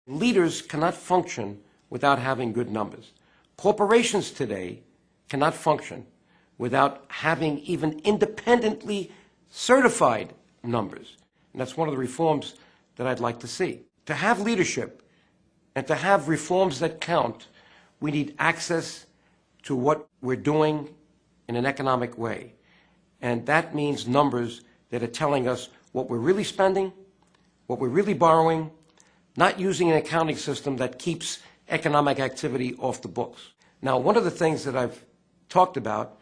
Leaders cannot function without having good numbers. Corporations today cannot function without having even independently certified numbers. And that's one of the reforms that I'd like to see. To have leadership and to have reforms that count, we need access to what we're doing in an economic way. And that means numbers that are telling us what we're really spending, what we're really borrowing, not using an accounting system that keeps economic activity off the books. Now, one of the things that I've talked about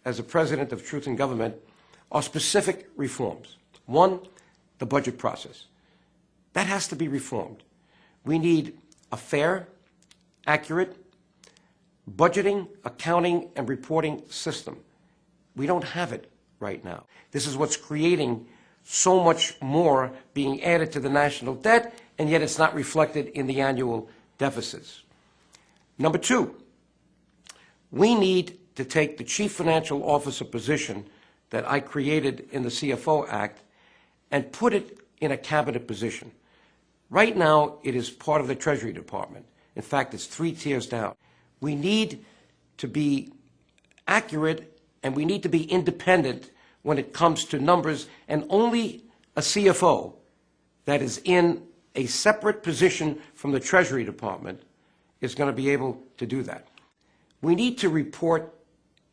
as a president of Truth in Government are specific reforms. One, the budget process. That has to be reformed. We need a fair, accurate budgeting, accounting, and reporting system. We don't have it right now. This is what's creating so much more being added to the national debt, and yet it's not reflected in the annual deficits. Number two, we need to take the Chief Financial Officer position that I created in the CFO Act and put it in a cabinet position. Right now, it is part of the Treasury Department. In fact, it's 3 tiers down. We need to be accurate and we need to be independent when it comes to numbers, and only a CFO that is in a separate position from the Treasury Department is going to be able to do that. We need to report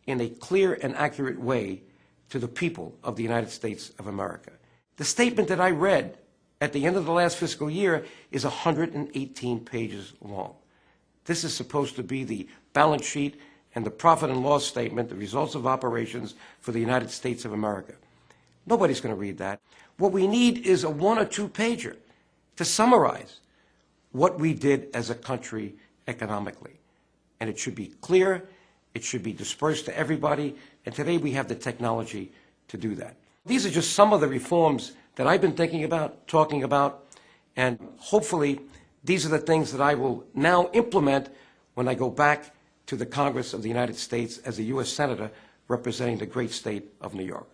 in a clear and accurate way to the people of the United States of America. The statement that I read at the end of the last fiscal year is 118 pages long. This is supposed to be the balance sheet and the profit and loss statement, the results of operations for the United States of America. Nobody's going to read that. What we need is a 1 or 2 pager to summarize what we did as a country economically. And it should be clear, it should be dispersed to everybody, and today we have the technology to do that. These are just some of the reforms that I've been thinking about, talking about, and hopefully these are the things that I will now implement when I go back to the Congress of the United States as a U.S. Senator representing the great state of New York.